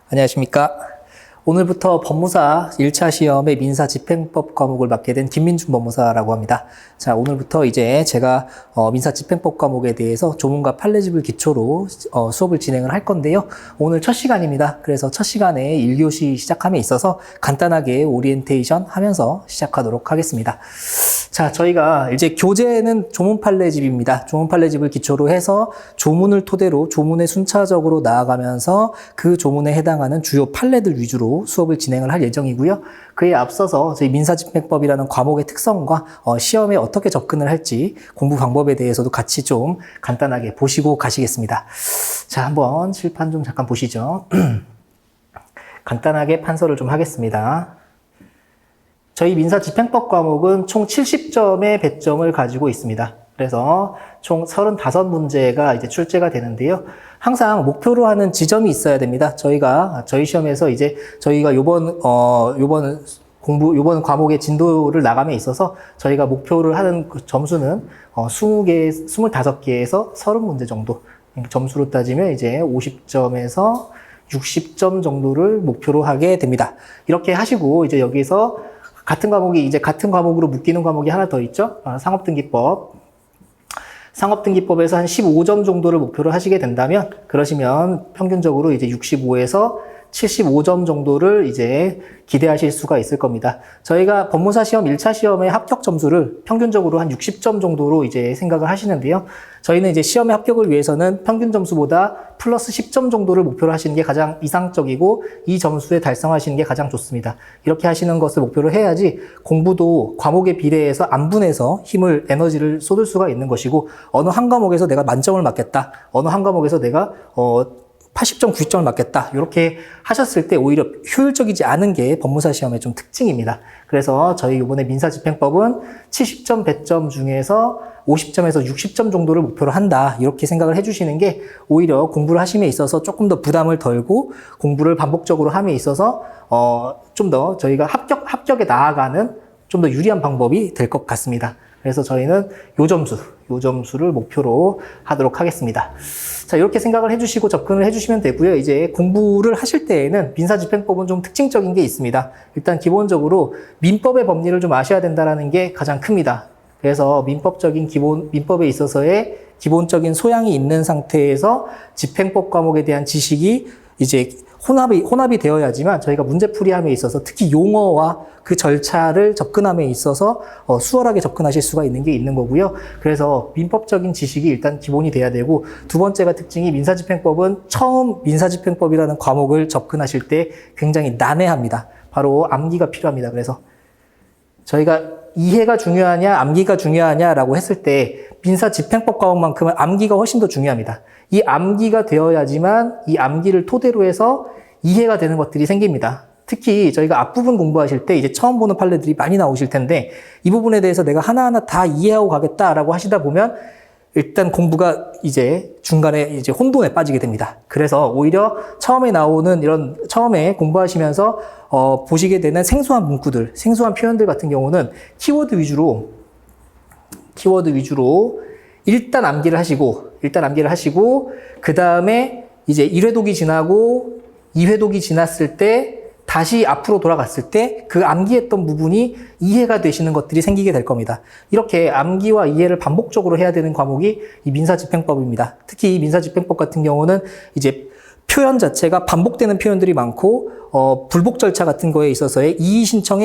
안녕하십니까. 오늘부터 법무사 1차 시험의 민사집행법 과목을 맡게 된 김민준 법무사라고 합니다. 자, 오늘부터 이제 제가 민사집행법 과목에 대해서 조문과 판례집을 기초로 수업을 진행을 할 건데요. 오늘 첫 시간입니다. 그래서 첫 시간에 1교시 시작함에 있어서 간단하게 오리엔테이션 하면서 시작하도록 하겠습니다. 자, 저희가 이제 교재는 조문 판례집입니다. 조문 판례집을 기초로 해서 조문을 토대로 조문에 순차적으로 나아가면서 그 조문에 해당하는 주요 판례들 위주로 수업을 진행을 할 예정이고요. 그에 앞서서 저희 민사집행법이라는 과목의 특성과 시험에 어떻게 접근을 할지 공부 방법에 대해서도 같이 좀 간단하게 보시고 가시겠습니다. 자, 한번 칠판 좀 잠깐 보시죠. 간단하게 판서를 좀 하겠습니다. 저희 민사집행법 과목은 총 70점의 배점을 가지고 있습니다. 그래서 총 35문제가 이제 출제가 되는데요. 항상 목표로 하는 지점이 있어야 됩니다. 저희 시험에서 이제 저희가 요번 과목의 진도를 나감에 있어서 저희가 목표를 하는 그 점수는 25개에서 30문제 정도. 점수로 따지면 이제 50점에서 60점 정도를 목표로 하게 됩니다. 이렇게 하시고 이제 여기서 같은 과목으로 묶이는 과목이 하나 더 있죠. 상업등기법. 상업등기법에서 한 15점 정도를 목표로 하시게 된다면, 그러시면 평균적으로 이제 65에서 75점 정도를 이제 기대하실 수가 있을 겁니다. 저희가 법무사 시험 1차 시험의 합격 점수를 평균적으로 한 60점 정도로 이제 생각을 하시는데요. 저희는 이제 시험의 합격을 위해서는 평균 점수보다 플러스 10점 정도를 목표로 하시는 게 가장 이상적이고 이 점수에 달성하시는 게 가장 좋습니다. 이렇게 하시는 것을 목표로 해야지 공부도 과목에 비례해서 안분해서 에너지를 쏟을 수가 있는 것이고, 어느 한 과목에서 내가 만점을 맞겠다, 어느 한 과목에서 내가 80점, 90점을 맞겠다, 이렇게 하셨을 때 오히려 효율적이지 않은 게 법무사 시험의 좀 특징입니다. 그래서 저희 이번에 민사집행법은 70점 배점 중에서 50점에서 60점 정도를 목표로 한다, 이렇게 생각을 해주시는 게 오히려 공부를 하심에 있어서 조금 더 부담을 덜고 공부를 반복적으로 함에 있어서 좀 더 저희가 합격에 나아가는 좀 더 유리한 방법이 될 것 같습니다. 그래서 저희는 요 점수를 목표로 하도록 하겠습니다. 자, 이렇게 생각을 해주시고 접근을 해주시면 되고요. 이제 공부를 하실 때에는 민사집행법은 좀 특징적인 게 있습니다. 일단 기본적으로 민법의 법리를 좀 아셔야 된다는 게 가장 큽니다. 그래서 민법에 있어서의 기본적인 소양이 있는 상태에서 집행법 과목에 대한 지식이 이제 혼합이 되어야지만 저희가 문제풀이함에 있어서 특히 용어와 그 절차를 접근함에 있어서 수월하게 접근하실 수가 있는 게 있는 거고요. 그래서 민법적인 지식이 일단 기본이 돼야 되고, 두 번째가 특징이 민사집행법은 처음 민사집행법이라는 과목을 접근하실 때 굉장히 난해합니다. 바로 암기가 필요합니다. 그래서 저희가 이해가 중요하냐 암기가 중요하냐라고 했을 때 민사집행법 과목만큼은 암기가 훨씬 더 중요합니다. 이 암기가 되어야지만 이 암기를 토대로 해서 이해가 되는 것들이 생깁니다. 특히 저희가 앞부분 공부하실 때 이제 처음 보는 판례들이 많이 나오실 텐데, 이 부분에 대해서 내가 하나하나 다 이해하고 가겠다라고 하시다 보면 일단 공부가 이제 중간에 이제 혼돈에 빠지게 됩니다. 그래서 오히려 처음에 공부하시면서 보시게 되는 생소한 문구들, 생소한 표현들 같은 경우는 키워드 위주로 일단 암기를 하시고 그 다음에 이제 1회독이 지나고 2회독이 지났을 때 다시 앞으로 돌아갔을 때 그 암기했던 부분이 이해가 되시는 것들이 생기게 될 겁니다. 이렇게 암기와 이해를 반복적으로 해야 되는 과목이 이 민사집행법입니다. 특히 이 민사집행법 같은 경우는 이제 표현 자체가 반복되는 표현들이 많고, 불복 절차 같은 거에 있어서의 이의신청,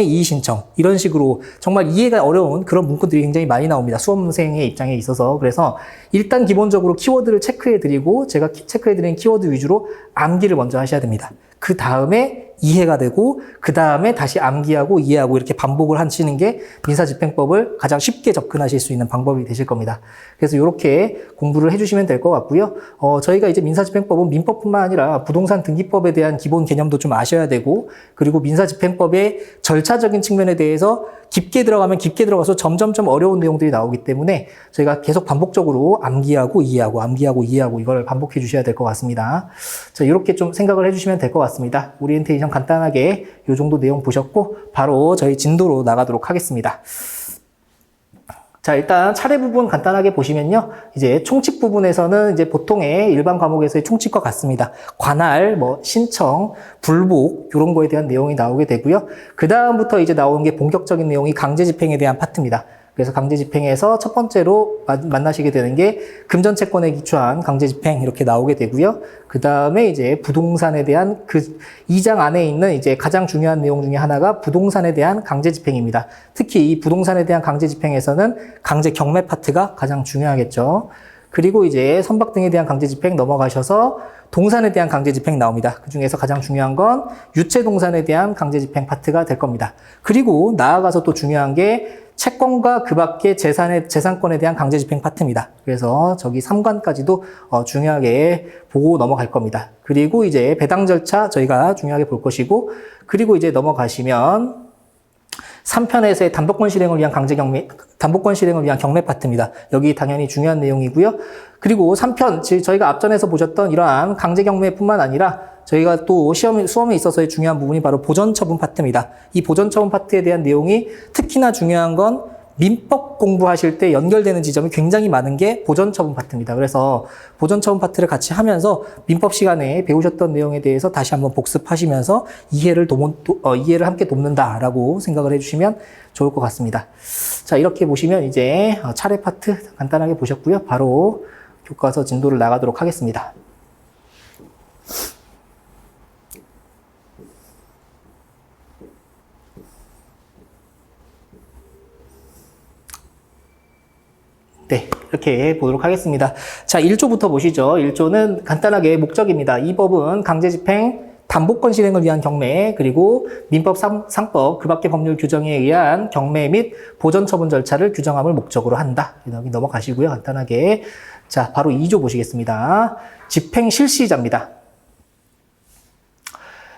이런 식으로 정말 이해가 어려운 그런 문구들이 굉장히 많이 나옵니다. 수험생의 입장에 있어서. 그래서 일단 기본적으로 키워드를 체크해드리고, 제가 체크해드린 키워드 위주로 암기를 먼저 하셔야 됩니다. 그 다음에 이해가 되고, 그 다음에 다시 암기하고 이해하고 이렇게 반복을 하시는 게 민사집행법을 가장 쉽게 접근하실 수 있는 방법이 되실 겁니다. 그래서 이렇게 공부를 해주시면 될 것 같고요. 저희가 이제 민사집행법은 민법뿐만 아니라 부동산 등기법에 대한 기본 개념도 좀 아셔야 되고, 그리고 민사집행법의 절차적인 측면에 대해서 깊게 들어가면 깊게 들어가서 점점점 어려운 내용들이 나오기 때문에 저희가 계속 반복적으로 암기하고 이해하고 이걸 반복해 주셔야 될 것 같습니다. 자, 이렇게 좀 생각을 해주시면 될 것 같습니다. 오리엔테이션 간단하게 이 정도 내용 보셨고 바로 저희 진도로 나가도록 하겠습니다. 자, 일단 차례 부분 간단하게 보시면요. 이제 총칙 부분에서는 이제 보통의 일반 과목에서의 총칙과 같습니다. 관할, 신청, 불복, 이런 거에 대한 내용이 나오게 되고요. 그 다음부터 이제 나오는 게 본격적인 내용이 강제 집행에 대한 파트입니다. 그래서 강제 집행에서 첫 번째로 만나시게 되는 게 금전 채권에 기초한 강제 집행 이렇게 나오게 되고요. 그 다음에 이제 부동산에 대한 그 2장 안에 있는 이제 가장 중요한 내용 중에 하나가 부동산에 대한 강제 집행입니다. 특히 이 부동산에 대한 강제 집행에서는 강제 경매 파트가 가장 중요하겠죠. 그리고 이제 선박 등에 대한 강제 집행 넘어가셔서 동산에 대한 강제 집행 나옵니다. 그 중에서 가장 중요한 건 유체 동산에 대한 강제 집행 파트가 될 겁니다. 그리고 나아가서 또 중요한 게 채권과 그 밖의 재산권에 대한 강제 집행 파트입니다. 그래서 저기 3관까지도 중요하게 보고 넘어갈 겁니다. 그리고 이제 배당 절차 저희가 중요하게 볼 것이고, 그리고 이제 넘어가시면 3편에서의 담보권 실행을 위한 담보권 실행을 위한 경매 파트입니다. 여기 당연히 중요한 내용이고요. 그리고 3편, 저희가 앞전에서 보셨던 이러한 강제 경매뿐만 아니라 저희가 또 수험에 있어서의 중요한 부분이 바로 보전처분 파트입니다. 이 보전처분 파트에 대한 내용이 특히나 중요한 건 민법 공부하실 때 연결되는 지점이 굉장히 많은 게 보전처분 파트입니다. 그래서 보전처분 파트를 같이 하면서 민법 시간에 배우셨던 내용에 대해서 다시 한번 복습하시면서 이해를 함께 돕는다라고 생각을 해주시면 좋을 것 같습니다. 자, 이렇게 보시면 이제 차례 파트 간단하게 보셨고요. 바로 교과서 진도를 나가도록 하겠습니다. 네, 이렇게 보도록 하겠습니다. 자, 1조부터 보시죠. 1조는 간단하게 목적입니다. 이 법은 강제집행, 담보권 실행을 위한 경매, 그리고 민법 상법, 그 밖의 법률 규정에 의한 경매 및 보전처분 절차를 규정함을 목적으로 한다. 여기 넘어가시고요. 간단하게. 자, 바로 2조 보시겠습니다. 집행 실시자입니다.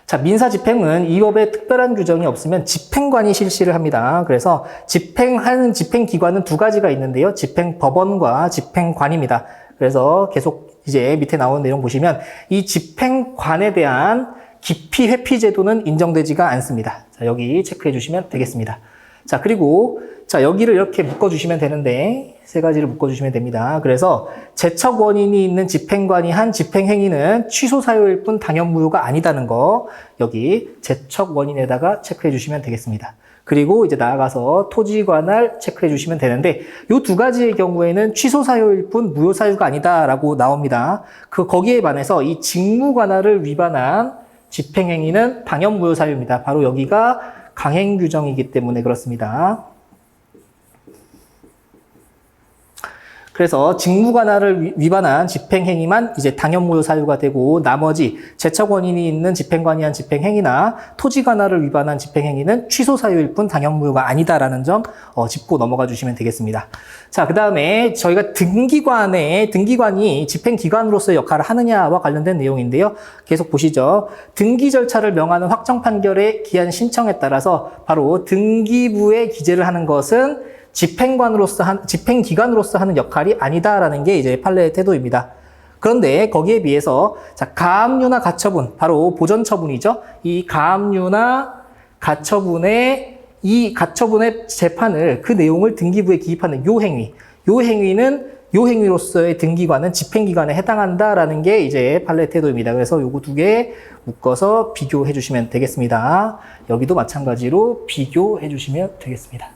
자, 민사집행은 이 법에 특별한 규정이 없으면 집행관이 실시를 합니다. 그래서 집행하는 집행기관은 두 가지가 있는데요. 집행법원과 집행관입니다. 그래서 계속 이제 밑에 나오는 내용 보시면 이 집행관에 대한 기피 회피 제도는 인정되지가 않습니다. 자, 여기 체크해 주시면 되겠습니다. 자, 그리고 자, 여기를 이렇게 묶어주시면 되는데 세 가지를 묶어주시면 됩니다. 그래서 제척 원인이 있는 집행관이 한 집행행위는 취소 사유일 뿐 당연 무효가 아니다는 거 여기 제척 원인에다가 체크해 주시면 되겠습니다. 그리고 이제 나아가서 토지 관할 체크해 주시면 되는데 이 두 가지의 경우에는 취소 사유일 뿐 무효 사유가 아니다라고 나옵니다. 거기에 반해서 이 직무 관할을 위반한 집행행위는 당연 무효 사유입니다. 바로 여기가 강행 규정이기 때문에 그렇습니다. 그래서 직무관할을 위반한 집행행위만 이제 당연무효 사유가 되고 나머지 제척 원인이 있는 집행관이 한 집행행위나 토지관할을 위반한 집행행위는 취소 사유일 뿐 당연무효가 아니다라는 점 짚고 넘어가 주시면 되겠습니다. 자, 그 다음에 저희가 등기관이 집행기관으로서의 역할을 하느냐와 관련된 내용인데요. 계속 보시죠. 등기 절차를 명하는 확정 판결의 기한 신청에 따라서 바로 등기부에 기재를 하는 것은 집행기관으로서 하는 역할이 아니다라는 게 이제 판례의 태도입니다. 그런데 거기에 비해서 자, 가압류나 가처분, 바로 보전처분이죠. 이 가압류나 가처분의 재판을 그 내용을 등기부에 기입하는 요 행위로서의 등기관은 집행기관에 해당한다라는 게 이제 판례 태도입니다. 그래서 요거 두 개 묶어서 비교해 주시면 되겠습니다. 여기도 마찬가지로 비교해 주시면 되겠습니다.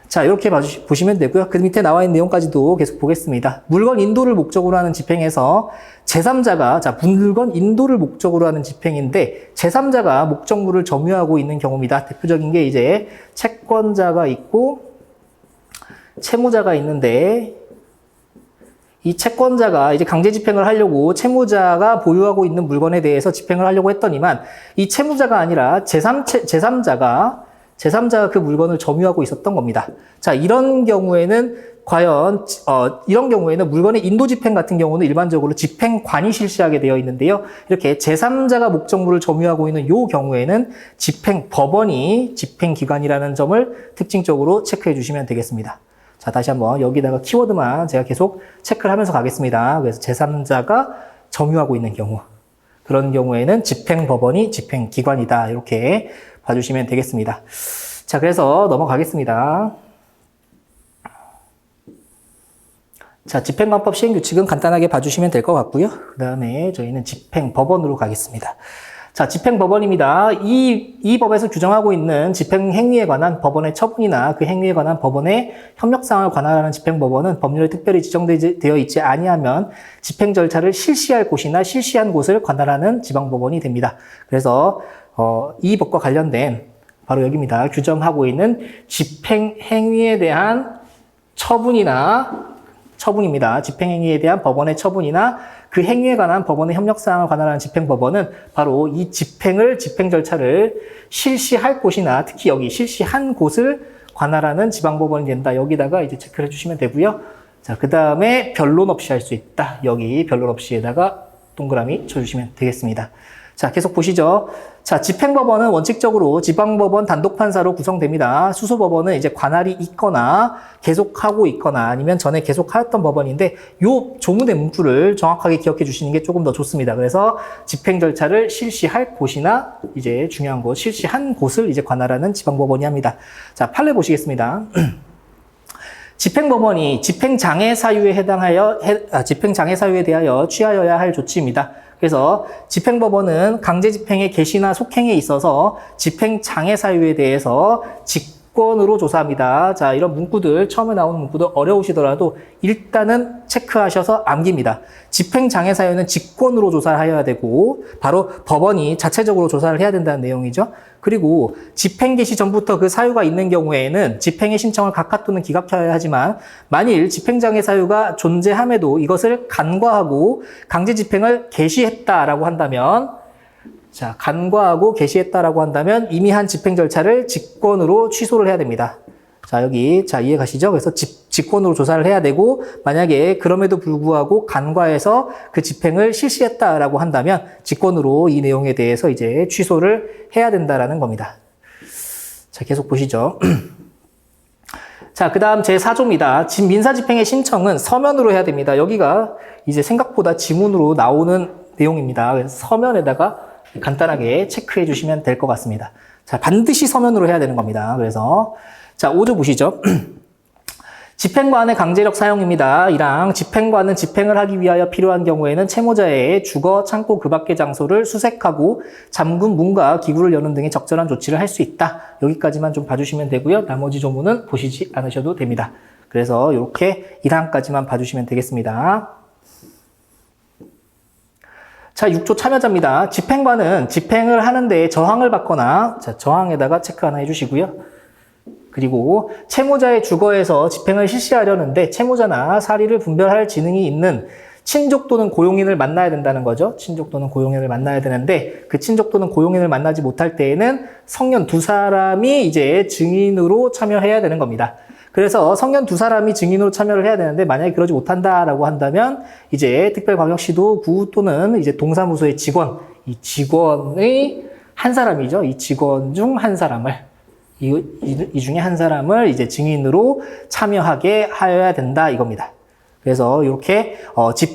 자, 이렇게 보시면 되고요. 그 밑에 나와 있는 내용까지도 계속 보겠습니다. 물건 인도를 목적으로 하는 집행에서 제3자가, 물건 인도를 목적으로 하는 집행인데 제3자가 목적물을 점유하고 있는 경우입니다. 대표적인 게 이제 채권자가 있고 채무자가 있는데 이 채권자가 이제 강제 집행을 하려고 채무자가 보유하고 있는 물건에 대해서 집행을 하려고 했더니만 이 채무자가 아니라 제3자가 그 물건을 점유하고 있었던 겁니다. 자, 이런 경우에는 물건의 인도 집행 같은 경우는 일반적으로 집행관이 실시하게 되어 있는데요. 이렇게 제3자가 목적물을 점유하고 있는 이 경우에는 집행법원이 집행기관이라는 점을 특징적으로 체크해 주시면 되겠습니다. 자, 다시 한번 여기다가 키워드만 제가 계속 체크를 하면서 가겠습니다. 그래서 제3자가 점유하고 있는 경우, 그런 경우에는 집행법원이 집행기관이다. 이렇게 봐주시면 되겠습니다. 자, 그래서 넘어가겠습니다. 자, 집행관법 시행규칙은 간단하게 봐주시면 될 것 같고요. 그 다음에 저희는 집행법원으로 가겠습니다. 자, 집행법원입니다. 이 법에서 규정하고 있는 집행행위에 관한 법원의 처분이나 그 행위에 관한 법원의 협력사항을 관할하는 집행법원은 법률에 특별히 지정되어 있지 아니하면 집행 절차를 실시할 곳이나 실시한 곳을 관할하는 지방법원이 됩니다. 그래서 이 법과 관련된 바로 여기입니다. 규정하고 있는 집행행위에 대한 처분입니다. 집행행위에 대한 법원의 처분이나 그 행위에 관한 법원의 협력사항을 관할하는 집행법원은 바로 이 집행 절차를 실시할 곳이나 특히 여기 실시한 곳을 관할하는 지방법원이 된다. 여기다가 이제 체크를 해주시면 되고요. 자, 그 다음에 변론 없이 할 수 있다. 여기 변론 없이에다가 동그라미 쳐주시면 되겠습니다. 자, 계속 보시죠. 자, 집행법원은 원칙적으로 지방법원 단독판사로 구성됩니다. 수소법원은 이제 관할이 있거나 계속하고 있거나 아니면 전에 계속하였던 법원인데 요 조문의 문구를 정확하게 기억해 주시는 게 조금 더 좋습니다. 그래서 집행 절차를 실시할 곳이나 이제 중요한 곳, 실시한 곳을 이제 관할하는 지방법원이 합니다. 자, 판례 보시겠습니다. 집행법원이 집행장애 사유에 대하여 취하여야 할 조치입니다. 그래서 집행법원은 강제집행의 개시나 속행에 있어서 집행장애 사유에 대해서 직권으로 조사합니다. 자, 이런 문구들, 처음에 나오는 문구들 어려우시더라도 일단은 체크하셔서 암기입니다. 집행장애 사유는 직권으로 조사를 해야 되고 바로 법원이 자체적으로 조사를 해야 된다는 내용이죠. 그리고 집행 개시 전부터 그 사유가 있는 경우에는 집행의 신청을 각하 또는 기각해야 하지만 만일 집행장애 사유가 존재함에도 이것을 간과하고 강제 집행을 개시했다라고 한다면 이미 한 집행 절차를 직권으로 취소를 해야 됩니다. 자, 여기, 이해 가시죠? 그래서 직권으로 조사를 해야 되고, 만약에 그럼에도 불구하고 간과해서 그 집행을 실시했다라고 한다면, 직권으로 이 내용에 대해서 이제 취소를 해야 된다라는 겁니다. 자, 계속 보시죠. 자, 그 다음 제4조입니다. 민사집행의 신청은 서면으로 해야 됩니다. 여기가 이제 생각보다 지문으로 나오는 내용입니다. 그래서 서면에다가 간단하게 체크해 주시면 될 것 같습니다. 자, 반드시 서면으로 해야 되는 겁니다. 그래서, 자, 5조 보시죠. 집행관의 강제력 사용입니다. 1항 집행관은 집행을 하기 위하여 필요한 경우에는 채무자의 주거, 창고 그 밖의 장소를 수색하고 잠금, 문과 기구를 여는 등의 적절한 조치를 할 수 있다. 여기까지만 좀 봐주시면 되고요. 나머지 조문은 보시지 않으셔도 됩니다. 그래서 이렇게 1항까지만 봐주시면 되겠습니다. 자, 6조 참여자입니다. 집행관은 집행을 하는데 저항을 받거나, 자, 저항에다가 체크 하나 해주시고요. 그리고 채무자의 주거에서 집행을 실시하려는데 채무자나 사리를 분별할 지능이 있는 친족 또는 고용인을 만나야 된다는 거죠. 친족 또는 고용인을 만나야 되는데 그 친족 또는 고용인을 만나지 못할 때에는 성년 두 사람이 이제 증인으로 참여해야 되는 겁니다. 그래서 성년 두 사람이 증인으로 참여를 해야 되는데 만약에 그러지 못한다라고 한다면 이제 특별광역시도구 또는 이제 동사무소의 직원, 이 직원의 한 사람이죠. 이 직원 중 한 사람을 이 중에 한 사람을 이제 증인으로 참여하게 하여야 된다 이겁니다. 그래서 이렇게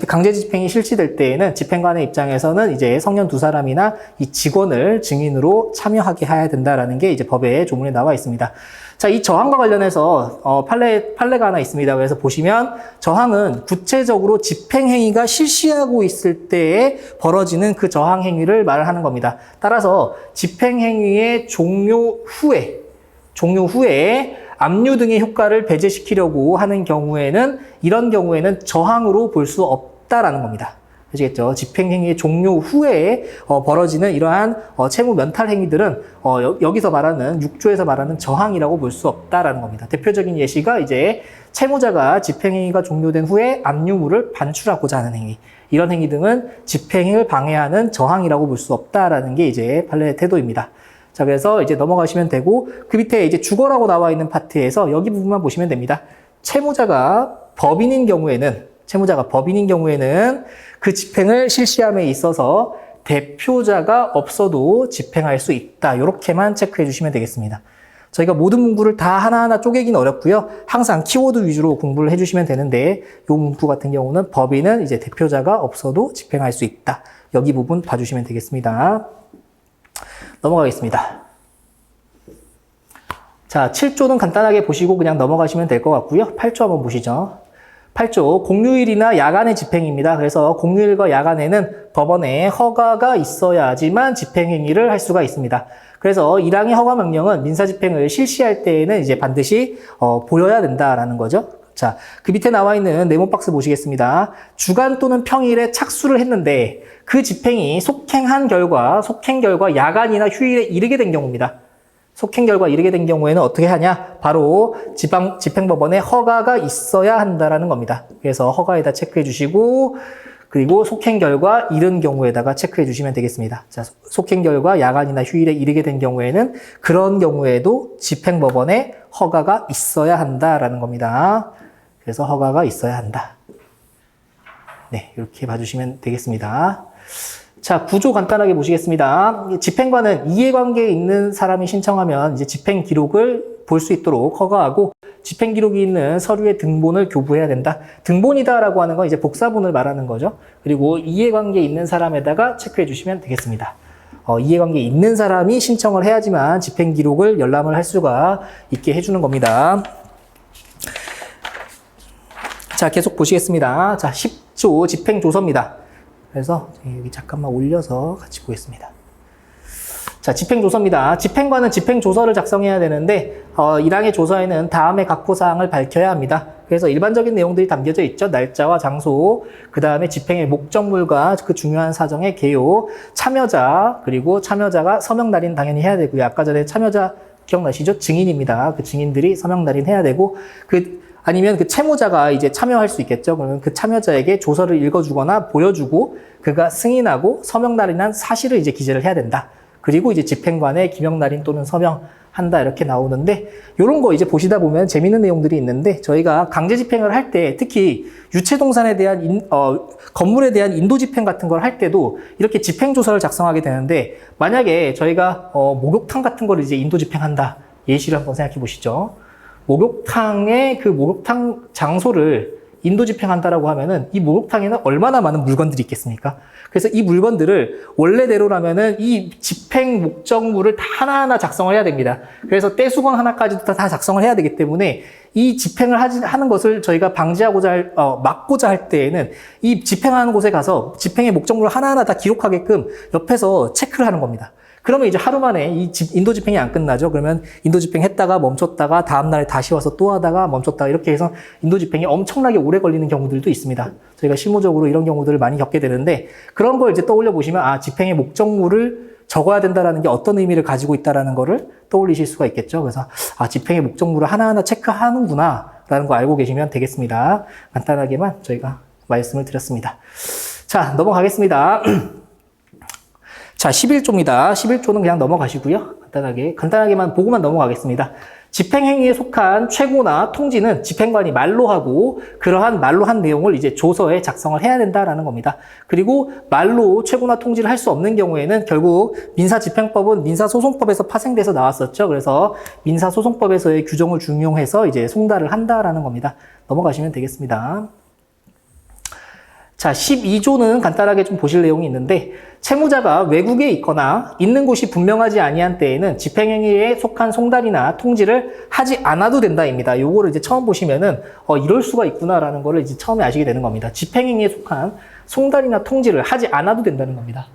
강제 집행이 실시될 때에는 집행관의 입장에서는 이제 성년 두 사람이나 이 직원을 증인으로 참여하게 해야 된다라는 게 이제 법의 조문에 나와 있습니다. 자, 이 저항과 관련해서 판례가 하나 있습니다. 그래서 보시면 저항은 구체적으로 집행행위가 실시하고 있을 때에 벌어지는 그 저항행위를 말을 하는 겁니다. 따라서 집행행위의 종료 후에 압류 등의 효과를 배제시키려고 하는 경우에는 이런 경우에는 저항으로 볼 수 없다라는 겁니다. 아시겠죠? 집행행위의 종료 후에 벌어지는 이러한 채무 면탈 행위들은 여기서 말하는 6조에서 말하는 저항이라고 볼 수 없다라는 겁니다. 대표적인 예시가 이제 채무자가 집행행위가 종료된 후에 압류물을 반출하고자 하는 행위, 이런 행위 등은 집행을 방해하는 저항이라고 볼 수 없다라는 게 이제 판례의 태도입니다. 자, 그래서 이제 넘어가시면 되고, 그 밑에 이제 주거라고 나와 있는 파트에서 여기 부분만 보시면 됩니다. 채무자가 법인인 경우에는 그 집행을 실시함에 있어서 대표자가 없어도 집행할 수 있다. 이렇게만 체크해 주시면 되겠습니다. 저희가 모든 문구를 다 하나하나 쪼개기는 어렵고요. 항상 키워드 위주로 공부를 해주시면 되는데, 이 문구 같은 경우는 법인은 이제 대표자가 없어도 집행할 수 있다. 여기 부분 봐주시면 되겠습니다. 넘어가겠습니다. 자, 7조는 간단하게 보시고 그냥 넘어가시면 될 것 같고요. 8조 한번 보시죠. 8조, 공휴일이나 야간의 집행입니다. 그래서 공휴일과 야간에는 법원에 허가가 있어야지만 집행행위를 할 수가 있습니다. 그래서 1항의 허가 명령은 민사집행을 실시할 때에는 이제 반드시 보여야 된다라는 거죠. 자, 그 밑에 나와 있는 네모 박스 보시겠습니다. 주간 또는 평일에 착수를 했는데 그 집행이 속행 결과 야간이나 휴일에 이르게 된 경우입니다. 속행 결과 이르게 된 경우에는 어떻게 하냐? 바로 집행법원에 허가가 있어야 한다라는 겁니다. 그래서 허가에다 체크해 주시고, 그리고 속행 결과 이른 경우에다가 체크해 주시면 되겠습니다. 자, 속행 결과 야간이나 휴일에 이르게 된 경우에는 그런 경우에도 집행법원에 허가가 있어야 한다라는 겁니다. 그래서 허가가 있어야 한다. 네, 이렇게 봐주시면 되겠습니다. 자, 구조 간단하게 보시겠습니다. 집행관은 이해관계에 있는 사람이 신청하면 이제 집행 기록을 볼 수 있도록 허가하고 집행 기록이 있는 서류의 등본을 교부해야 된다. 등본이다라고 하는 건 이제 복사본을 말하는 거죠. 그리고 이해관계에 있는 사람에다가 체크해 주시면 되겠습니다. 이해관계에 있는 사람이 신청을 해야지만 집행 기록을 열람을 할 수가 있게 해주는 겁니다. 자, 계속 보시겠습니다. 자, 10조 집행조서입니다. 그래서 여기 잠깐만 올려서 같이 보겠습니다. 자, 집행조서입니다. 집행관은 집행조서를 작성해야 되는데 1항의 조서에는 다음의 각호 사항을 밝혀야 합니다. 그래서 일반적인 내용들이 담겨져 있죠. 날짜와 장소, 그 다음에 집행의 목적물과 그 중요한 사정의 개요, 참여자, 그리고 참여자가 서명 날인 당연히 해야 되고요. 아까 전에 참여자 기억나시죠? 증인입니다. 그 증인들이 서명 날인 해야 되고, 아니면 그 채무자가 이제 참여할 수 있겠죠. 그러면 그 참여자에게 조서를 읽어주거나 보여주고 그가 승인하고 서명 날인한 사실을 이제 기재를 해야 된다. 그리고 이제 집행관에 기명 날인 또는 서명한다 이렇게 나오는데 이런 거 이제 보시다 보면 재밌는 내용들이 있는데 저희가 강제 집행을 할 때 특히 유체동산에 대한 건물에 대한 인도 집행 같은 걸 할 때도 이렇게 집행조서를 작성하게 되는데 만약에 저희가 목욕탕 같은 걸 이제 인도 집행한다. 예시를 한번 생각해 보시죠. 목욕탕의 그 목욕탕 장소를 인도 집행한다라고 하면은 이 목욕탕에는 얼마나 많은 물건들이 있겠습니까? 그래서 이 물건들을 원래대로라면은 이 집행 목적물을 다 하나하나 작성을 해야 됩니다. 그래서 떼수건 하나까지도 다 작성을 해야 되기 때문에 이 집행을 하는 것을 저희가 막고자 할 때에는 이 집행하는 곳에 가서 집행의 목적물을 하나하나 다 기록하게끔 옆에서 체크를 하는 겁니다. 그러면 이제 하루 만에 인도 집행이 안 끝나죠. 그러면 인도 집행 했다가 멈췄다가 다음날에 다시 와서 또 하다가 멈췄다가 이렇게 해서 인도 집행이 엄청나게 오래 걸리는 경우들도 있습니다. 저희가 실무적으로 이런 경우들을 많이 겪게 되는데 그런 걸 이제 떠올려 보시면 집행의 목적물을 적어야 된다라는 게 어떤 의미를 가지고 있다라는 거를 떠올리실 수가 있겠죠. 그래서 집행의 목적물을 하나하나 체크하는구나 라는 거 알고 계시면 되겠습니다. 간단하게만 저희가 말씀을 드렸습니다. 자, 넘어가겠습니다. 자, 11조입니다. 11조는 그냥 넘어가시고요. 간단하게만 보고만 넘어가겠습니다. 집행행위에 속한 최고나 통지는 집행관이 말로 하고 그러한 말로 한 내용을 이제 조서에 작성을 해야 된다라는 겁니다. 그리고 말로 최고나 통지를 할 수 없는 경우에는 결국 민사집행법은 민사소송법에서 파생돼서 나왔었죠. 그래서 민사소송법에서의 규정을 준용해서 이제 송달을 한다라는 겁니다. 넘어가시면 되겠습니다. 자, 12조는 간단하게 좀 보실 내용이 있는데 채무자가 외국에 있거나 있는 곳이 분명하지 아니한 때에는 집행행위에 속한 송달이나 통지를 하지 않아도 된다입니다. 요거를 이제 처음 보시면은 이럴 수가 있구나라는 거를 이제 처음에 아시게 되는 겁니다. 집행행위에 속한 송달이나 통지를 하지 않아도 된다는 겁니다.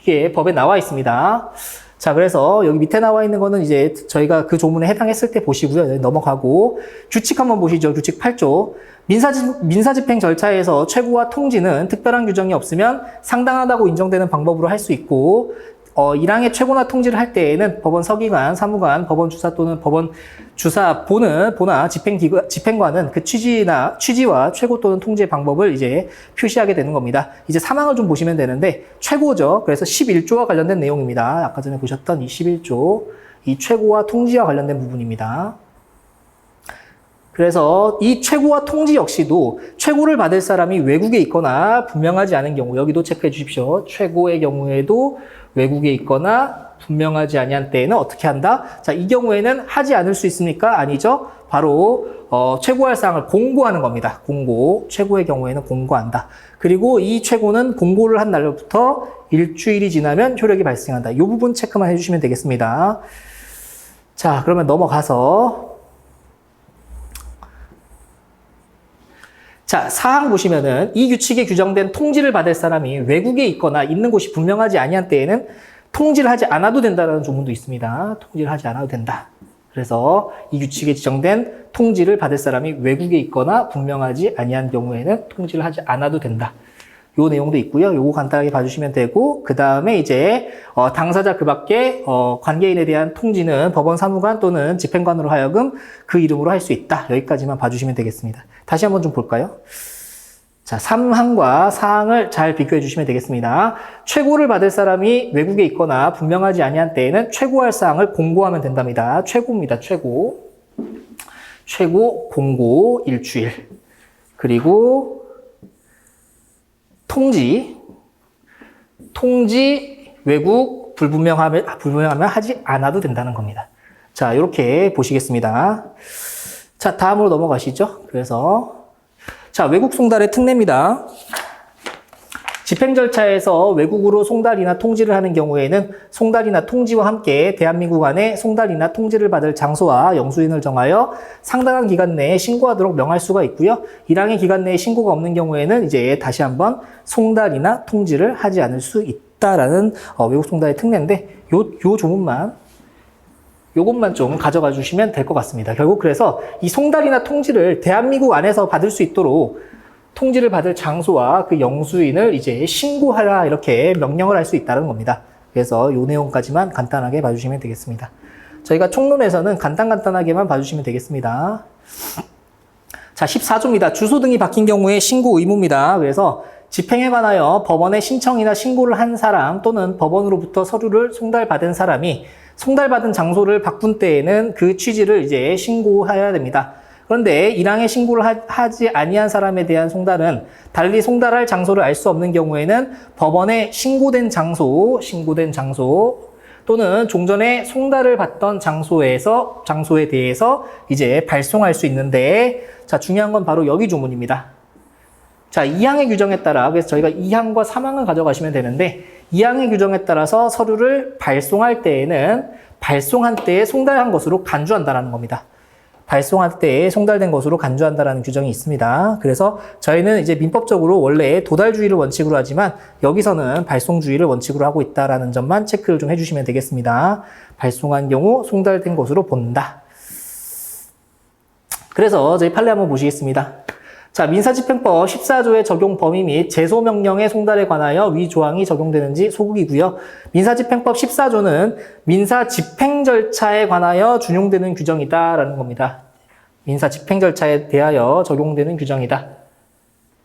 이게 법에 나와 있습니다. 자, 그래서 여기 밑에 나와 있는 거는 이제 저희가 그 조문에 해당했을 때 보시고요. 넘어가고 규칙 한번 보시죠. 규칙 8조. 민사집행 절차에서 최고와 통지는 특별한 규정이 없으면 상당하다고 인정되는 방법으로 할 수 있고 1항의 최고나 통지를 할 때에는 법원 서기관, 사무관, 법원 주사 또는 법원 주사 보나 집행관은 그 취지와 최고 또는 통지의 방법을 이제 표시하게 되는 겁니다. 이제 사망을 좀 보시면 되는데 최고죠. 그래서 11조와 관련된 내용입니다. 아까 전에 보셨던 이 11조, 이 최고와 통지와 관련된 부분입니다. 그래서 이 최고와 통지 역시도 최고를 받을 사람이 외국에 있거나 분명하지 않은 경우 여기도 체크해 주십시오. 최고의 경우에도 외국에 있거나 분명하지 아니한 때에는 어떻게 한다? 자, 이 경우에는 하지 않을 수 있습니까? 아니죠. 바로 최고할 사항을 공고하는 겁니다. 공고. 최고의 경우에는 공고한다. 그리고 이 최고는 공고를 한 날로부터 일주일이 지나면 효력이 발생한다. 이 부분 체크만 해주시면 되겠습니다. 자, 그러면 넘어가서 자, 사항 보시면은 이 규칙에 규정된 통지를 받을 사람이 외국에 있거나 있는 곳이 분명하지 아니한 때에는 통지를 하지 않아도 된다는 조문도 있습니다. 통지를 하지 않아도 된다. 그래서 이 규칙에 지정된 통지를 받을 사람이 외국에 있거나 분명하지 아니한 경우에는 통지를 하지 않아도 된다. 요 내용도 있고요. 요거 간단하게 봐주시면 되고, 그 다음에 이제 당사자 그 밖에 관계인에 대한 통지는 법원 사무관 또는 집행관으로 하여금 그 이름으로 할 수 있다. 여기까지만 봐주시면 되겠습니다. 다시 한번 좀 볼까요? 자, 3항과 4항을 잘 비교해 주시면 되겠습니다. 최고를 받을 사람이 외국에 있거나 분명하지 아니한 때에는 최고할 사항을 공고하면 된답니다. 최고입니다. 최고. 최고, 공고, 일주일. 그리고 통지, 외국, 불분명하면 하지 않아도 된다는 겁니다. 자, 이렇게 보시겠습니다. 자, 다음으로 넘어가시죠. 그래서, 자, 외국 송달의 특례입니다. 집행 절차에서 외국으로 송달이나 통지를 하는 경우에는 송달이나 통지와 함께 대한민국 안에 송달이나 통지를 받을 장소와 영수인을 정하여 상당한 기간 내에 신고하도록 명할 수가 있고요. 1항의 기간 내에 신고가 없는 경우에는 이제 다시 한번 송달이나 통지를 하지 않을 수 있다라는 외국 송달의 특례인데 요 조문만 요것만 좀 가져가 주시면 될 것 같습니다. 결국 그래서 이 송달이나 통지를 대한민국 안에서 받을 수 있도록 통지를 받을 장소와 그 영수인을 이제 신고하라 이렇게 명령을 할 수 있다는 겁니다. 그래서 이 내용까지만 간단하게 봐주시면 되겠습니다. 저희가 총론에서는 간단하게만 봐주시면 되겠습니다. 자, 14조입니다. 주소 등이 바뀐 경우에 신고 의무입니다. 그래서 집행에 관하여 법원에 신청이나 신고를 한 사람 또는 법원으로부터 서류를 송달받은 사람이 송달받은 장소를 바꾼 때에는 그 취지를 이제 신고해야 됩니다. 그런데 1항에 신고를 하지 아니한 사람에 대한 송달은 달리 송달할 장소를 알 수 없는 경우에는 법원에 신고된 장소에 또는 종전에 송달을 받던 장소에 대해서 이제 발송할 수 있는데, 자, 중요한 건 바로 여기 조문입니다. 자, 2항의 규정에 따라, 그래서 저희가 2항과 3항을 가져가시면 되는데, 2항의 규정에 따라서 서류를 발송할 때에는 발송한 때에 송달한 것으로 간주한다라는 겁니다. 발송할 때에 송달된 것으로 간주한다라는 규정이 있습니다. 그래서 저희는 이제 민법적으로 원래 도달주의를 원칙으로 하지만 여기서는 발송주의를 원칙으로 하고 있다라는 점만 체크를 좀 해주시면 되겠습니다. 발송한 경우 송달된 것으로 본다. 그래서 저희 판례 한번 보시겠습니다. 자, 민사집행법 14조의 적용 범위 및 제소명령의 송달에 관하여 위 조항이 적용되는지 소극이고요. 민사집행법 14조는 민사집행 절차에 관하여 준용되는 규정이다라는 겁니다. 민사집행 절차에 대하여 적용되는 규정이다.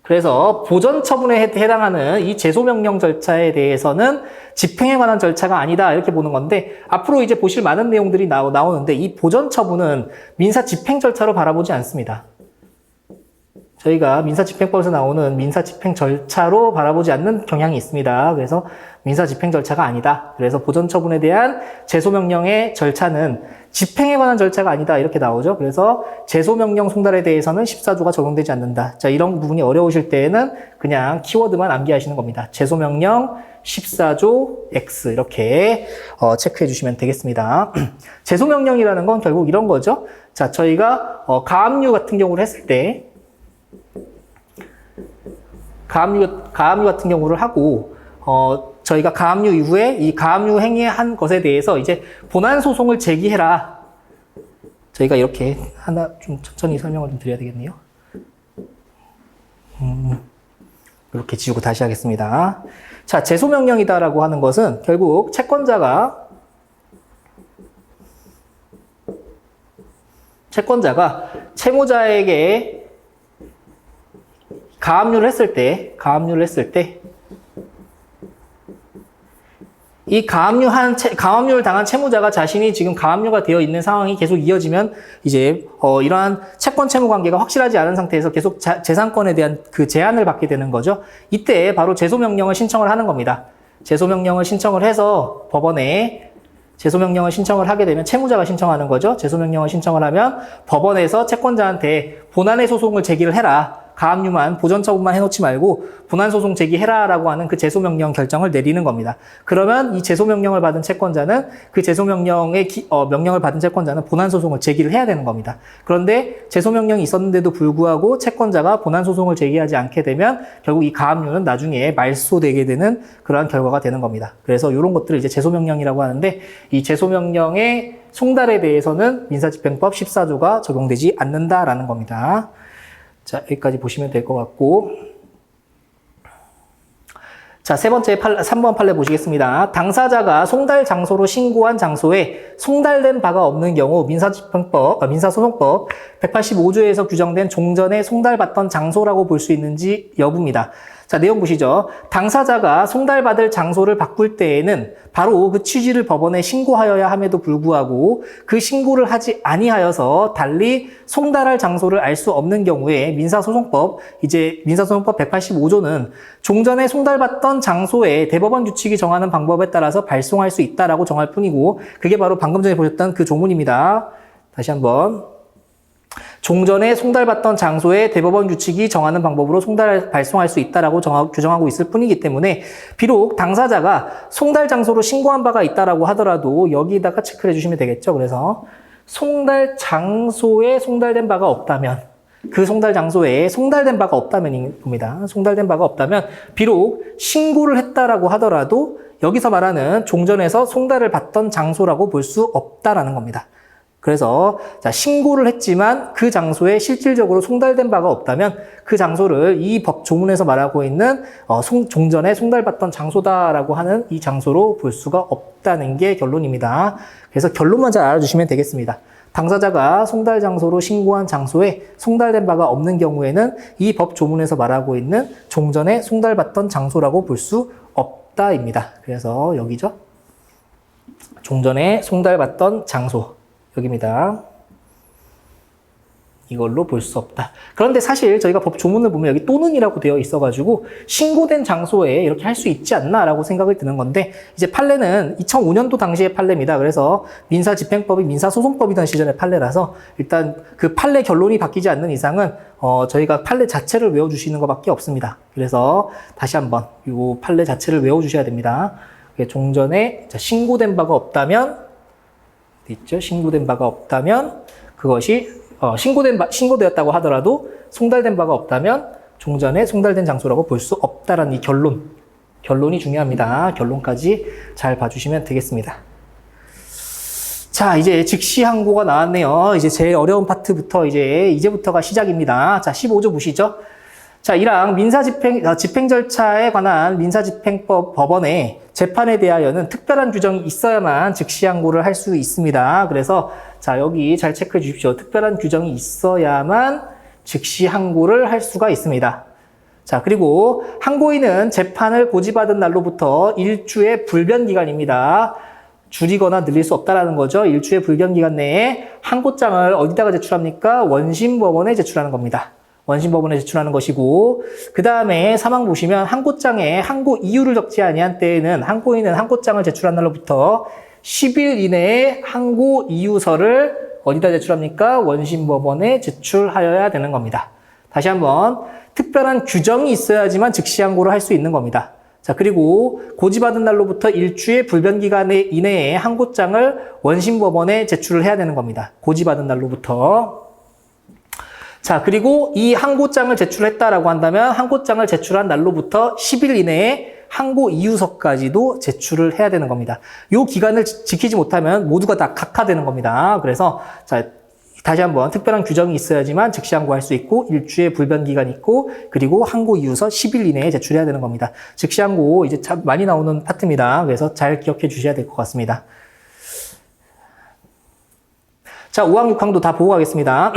그래서 보전 처분에 해당하는 이 제소명령 절차에 대해서는 집행에 관한 절차가 아니다 이렇게 보는 건데, 앞으로 이제 보실 많은 내용들이 나오는데 이 보전 처분은 민사집행 절차로 바라보지 않습니다. 저희가 민사집행법에서 나오는 민사집행 절차로 바라보지 않는 경향이 있습니다. 그래서 민사집행 절차가 아니다. 그래서 보전처분에 대한 제소명령의 절차는 집행에 관한 절차가 아니다. 이렇게 나오죠. 그래서 제소명령 송달에 대해서는 14조가 적용되지 않는다. 자, 이런 부분이 어려우실 때에는 그냥 키워드만 암기하시는 겁니다. 제소명령 14조 X 이렇게 체크해 주시면 되겠습니다. 제소명령이라는 건 결국 이런 거죠. 자, 저희가 가압류 같은 경우를 했을 때 가압류 같은 경우를 하고, 저희가 가압류 이후에 이 가압류 행위한 것에 대해서 이제 본안 소송을 제기해라. 저희가 이렇게 하나 좀 천천히 설명을 좀 드려야 되겠네요. 이렇게 지우고 다시 하겠습니다. 자, 제소명령이다라고 하는 것은 결국 채권자가 채무자에게 가압류를 했을 때, 이 가압류를 당한 채무자가 자신이 지금 가압류가 되어 있는 상황이 계속 이어지면 이제 이러한 채권 채무 관계가 확실하지 않은 상태에서 계속 재산권에 대한 그 제한을 받게 되는 거죠. 이때 바로 제소명령을 신청을 하는 겁니다. 제소명령을 신청을 해서 법원에 제소명령을 신청을 하게 되면 채무자가 신청하는 거죠. 제소명령을 신청을 하면 법원에서 채권자한테 본안의 소송을 제기를 해라. 가압류만 보전 처분만 해놓지 말고 본안소송 제기해라라고 하는 그 제소명령 결정을 내리는 겁니다. 그러면 이 제소명령을 받은 채권자는 그 제소명령의 명령을 받은 채권자는 본안소송을 제기를 해야 되는 겁니다. 그런데 제소명령이 있었는데도 불구하고 채권자가 본안소송을 제기하지 않게 되면 결국 이 가압류는 나중에 말소되게 되는 그러한 결과가 되는 겁니다. 그래서 이런 것들을 이제 제소명령이라고 하는데 이 제소명령의 송달에 대해서는 민사집행법 14조가 적용되지 않는다라는 겁니다. 자, 여기까지 보시면 될 것 같고. 자, 세 번째 3번 판례 보시겠습니다. 당사자가 송달 장소로 신고한 장소에 송달된 바가 없는 경우 민사소송법 185조에서 규정된 종전에 송달받던 장소라고 볼 수 있는지 여부입니다. 자, 내용 보시죠. 당사자가 송달받을 장소를 바꿀 때에는 바로 그 취지를 법원에 신고하여야 함에도 불구하고 그 신고를 하지 아니하여서 달리 송달할 장소를 알 수 없는 경우에 민사소송법 185조는 종전에 송달받던 장소에 대법원 규칙이 정하는 방법에 따라서 발송할 수 있다라고 정할 뿐이고 그게 바로 방금 전에 보셨던 그 조문입니다. 다시 한번. 종전에 송달받던 장소에 대법원 규칙이 정하는 방법으로 발송할 수 있다라고 규정하고 있을 뿐이기 때문에 비록 당사자가 송달 장소로 신고한 바가 있다라고 하더라도 여기다가 체크를 해주시면 되겠죠. 그래서 송달 장소에 송달된 바가 없다면 그 송달 장소에 송달된 바가 없다면인 겁니다. 송달된 바가 없다면 비록 신고를 했다라고 하더라도 여기서 말하는 종전에서 송달을 받던 장소라고 볼 수 없다라는 겁니다. 그래서 자, 신고를 했지만 그 장소에 실질적으로 송달된 바가 없다면 그 장소를 이 법 조문에서 말하고 있는 종전에 송달받던 장소다라고 하는 이 장소로 볼 수가 없다는 게 결론입니다. 그래서 결론만 잘 알아주시면 되겠습니다. 당사자가 송달 장소로 신고한 장소에 송달된 바가 없는 경우에는 이 법 조문에서 말하고 있는 종전에 송달받던 장소라고 볼 수 없다입니다. 그래서 여기죠. 종전에 송달받던 장소. 여기입니다. 이걸로 볼 수 없다. 그런데 사실 저희가 법 조문을 보면 여기 또는이라고 되어 있어가지고 신고된 장소에 이렇게 할 수 있지 않나라고 생각을 드는 건데 이제 판례는 2005년도 당시의 판례입니다. 그래서 민사집행법이 민사소송법이던 시절의 판례라서 일단 그 판례 결론이 바뀌지 않는 이상은 저희가 판례 자체를 외워주시는 것밖에 없습니다. 그래서 다시 한번 이 판례 자체를 외워주셔야 됩니다. 종전에 신고된 바가 없다면 있죠. 신고된 바가 없다면 그것이 신고되었다고 하더라도 송달된 바가 없다면 종전에 송달된 장소라고 볼 수 없다라는 이 결론이 중요합니다. 결론까지 잘 봐주시면 되겠습니다. 자, 이제 즉시 항고가 나왔네요. 이제 제일 어려운 파트부터 이제부터가 시작입니다. 자, 15조 보시죠. 자, 1항 집행 절차에 관한 민사집행법 법원의 재판에 대하여는 특별한 규정이 있어야만 즉시 항고를 할 수 있습니다. 그래서 자, 여기 잘 체크해 주십시오. 특별한 규정이 있어야만 즉시 항고를 할 수가 있습니다. 자, 그리고 항고인은 재판을 고지받은 날로부터 1주의 불변 기간입니다. 줄이거나 늘릴 수 없다라는 거죠. 1주의 불변 기간 내에 항고장을 어디다가 제출합니까? 원심법원에 제출하는 겁니다. 원심법원에 제출하는 것이고 그 다음에 사망 보시면 항고장에 항고 이유를 적지 아니한 때에는 항고인은 항고장을 제출한 날로부터 10일 이내에 항고 이유서를 어디다 제출합니까? 원심법원에 제출하여야 되는 겁니다. 다시 한번 특별한 규정이 있어야지만 즉시 항고를 할 수 있는 겁니다. 자, 그리고 고지받은 날로부터 1주의 불변 기간 이내에 항고장을 원심법원에 제출을 해야 되는 겁니다. 고지받은 날로부터. 자, 그리고 이 항고장을 제출했다라고 한다면 항고장을 제출한 날로부터 10일 이내에 항고 이유서까지도 제출을 해야 되는 겁니다. 이 기간을 지키지 못하면 모두가 다 각하되는 겁니다. 그래서 자, 다시 한번 특별한 규정이 있어야지만 즉시 항고할 수 있고 1주의 불변 기간이 있고 그리고 항고 이유서 10일 이내에 제출해야 되는 겁니다. 즉시 항고 이제 참 많이 나오는 파트입니다. 그래서 잘 기억해 주셔야 될 것 같습니다. 자, 5항, 6항도 다 보고 가겠습니다.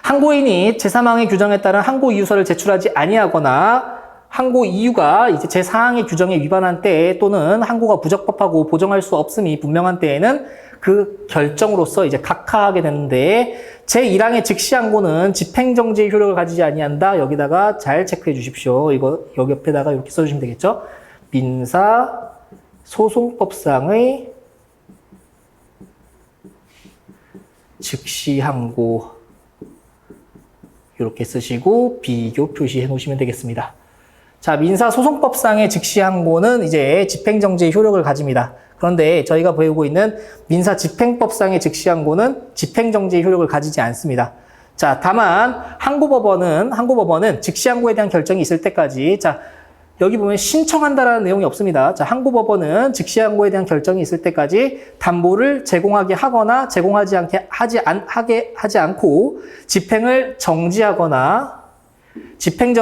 항고인이 제3항의 규정에 따른 항고 이유서를 제출하지 아니하거나 항고 이유가 이제 제4항의 규정에 위반한 때에 또는 항고가 부적법하고 보정할 수 없음이 분명한 때에는 그 결정으로서 이제 각하하게 되는데 제1항의 즉시 항고는 집행정지의 효력을 가지지 아니한다. 여기다가 잘 체크해 주십시오. 이거 여기 옆에다가 이렇게 써주시면 되겠죠. 민사소송법상의 즉시 항고 이렇게 쓰시고 비교 표시해 놓으시면 되겠습니다. 자, 민사소송법상의 즉시항고는 이제 집행정지의 효력을 가집니다. 그런데 저희가 배우고 있는 민사집행법상의 즉시항고는 집행정지의 효력을 가지지 않습니다. 자, 다만 항고법원은 즉시항고에 대한 결정이 있을 때까지, 자, 여기 보면 신청한다라는 내용이 없습니다. 자, 항고법원은 즉시항고에 대한 결정이 있을 때까지 담보를 제공하게 하거나 제공하지 하지 않고 집행을 정지하거나 집행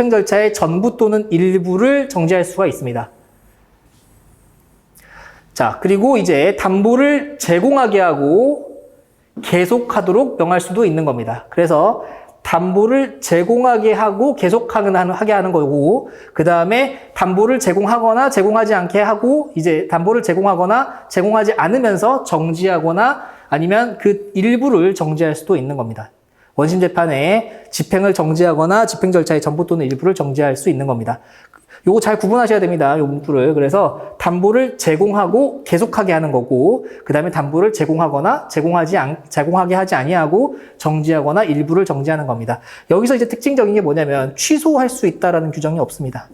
절차의 전부 또는 일부를 정지할 수가 있습니다. 자, 그리고 이제 담보를 제공하게 하고 계속하도록 명할 수도 있는 겁니다. 그래서 담보를 제공하게 하고 계속하게 하는 거고, 그 다음에 담보를 제공하거나 제공하지 않게 하고, 이제 담보를 제공하거나 제공하지 않으면서 정지하거나 아니면 그 일부를 정지할 수도 있는 겁니다. 원심 재판에 집행을 정지하거나 집행 절차의 전부 또는 일부를 정지할 수 있는 겁니다. 요거 잘 구분하셔야 됩니다. 요 문구를. 그래서 담보를 제공하고 계속하게 하는 거고, 그 다음에 담보를 제공하거나 제공하게 하지 아니하고 정지하거나 일부를 정지하는 겁니다. 여기서 이제 특징적인 게 뭐냐면 취소할 수 있다라는 규정이 없습니다.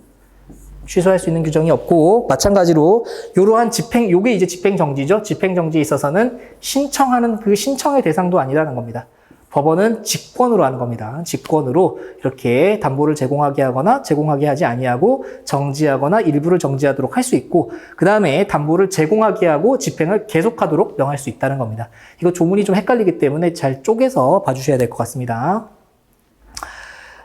취소할 수 있는 규정이 없고, 마찬가지로 요러한 요게 이제 집행정지죠. 집행정지에 있어서는 신청하는 그 신청의 대상도 아니라는 겁니다. 법원은 직권으로 하는 겁니다. 직권으로 이렇게 담보를 제공하게 하거나 제공하게 하지 아니하고 정지하거나 일부를 정지하도록 할 수 있고, 그 다음에 담보를 제공하게 하고 집행을 계속하도록 명할 수 있다는 겁니다. 이거 조문이 좀 헷갈리기 때문에 잘 쪼개서 봐주셔야 될 것 같습니다.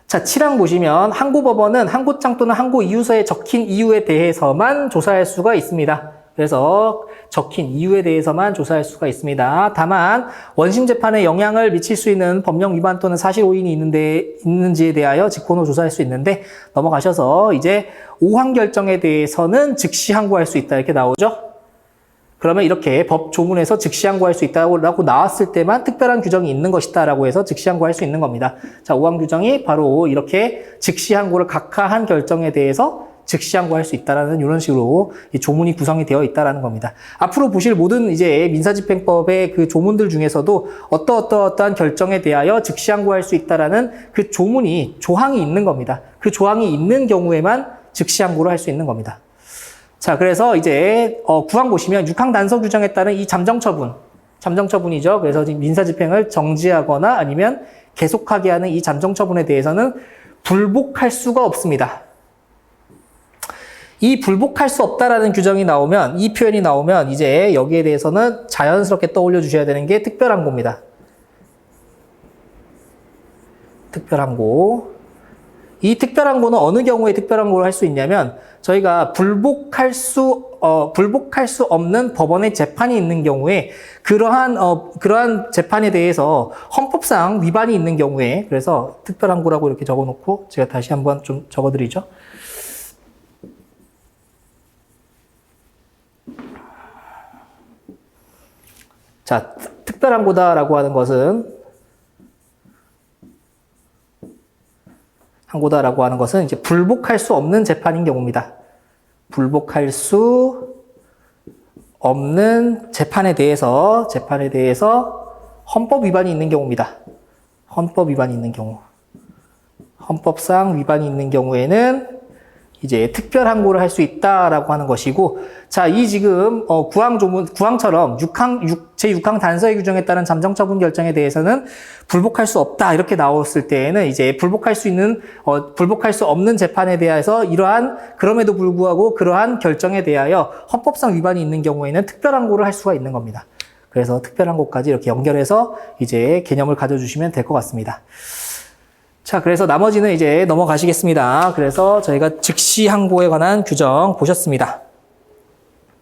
자, 7항 보시면 항고법원은 항고장 또는 항고 이유서에 적힌 이유에 대해서만 조사할 수가 있습니다. 그래서 적힌 이유에 대해서만 조사할 수가 있습니다. 다만 원심 재판에 영향을 미칠 수 있는 법령 위반 또는 사실 오인이 있는지에 대하여 직권으로 조사할 수 있는데, 넘어가셔서 이제 5항 결정에 대해서는 즉시 항고할 수 있다 이렇게 나오죠. 그러면 이렇게 법 조문에서 즉시 항고할 수 있다고 나왔을 때만 특별한 규정이 있는 것이다 라고 해서 즉시 항고할 수 있는 겁니다. 자, 5항 규정이 바로 이렇게 즉시 항고를 각하한 결정에 대해서 즉시 항고할 수 있다라는 이런 식으로 이 조문이 구성이 되어 있다라는 겁니다. 앞으로 보실 모든 이제 민사집행법의 그 조문들 중에서도 어떠한 결정에 대하여 즉시 항고할 수 있다라는 그 조항이 있는 겁니다. 그 조항이 있는 경우에만 즉시 항고를 할 수 있는 겁니다. 자, 그래서 이제 9항 보시면 6항 단서 규정에 따른 이 잠정처분이죠. 그래서 민사집행을 정지하거나 아니면 계속하게 하는 이 잠정처분에 대해서는 불복할 수가 없습니다. 이 불복할 수 없다라는 규정이 나오면, 이 표현이 나오면 이제 여기에 대해서는 자연스럽게 떠올려 주셔야 되는 게 특별항고입니다. 특별항고. 이 특별항고는 어느 경우에 특별항고를 할 수 있냐면, 저희가 불복할 수 없는 법원의 재판이 있는 경우에 그러한 재판에 대해서 헌법상 위반이 있는 경우에, 그래서 특별항고라고 이렇게 적어 놓고 제가 다시 한번 좀 적어 드리죠. 자, 특별항고다라고 하는 것은 이제 불복할 수 없는 재판인 경우입니다. 불복할 수 없는 재판에 대해서 헌법 위반이 있는 경우입니다. 헌법 위반이 있는 경우. 헌법상 위반이 있는 경우에는 이제 특별항고를 할 수 있다라고 하는 것이고, 자, 이 지금 9항처럼 제6항 단서의 규정에 따른 잠정처분 결정에 대해서는 불복할 수 없다 이렇게 나왔을 때에는 이제 불복할 수 없는 재판에 대해서 그럼에도 불구하고 그러한 결정에 대하여 헌법상 위반이 있는 경우에는 특별항고를 할 수가 있는 겁니다. 그래서 특별항고까지 이렇게 연결해서 이제 개념을 가져주시면 될 것 같습니다. 자, 그래서 나머지는 이제 넘어가시겠습니다. 그래서 저희가 즉시 항고에 관한 규정 보셨습니다.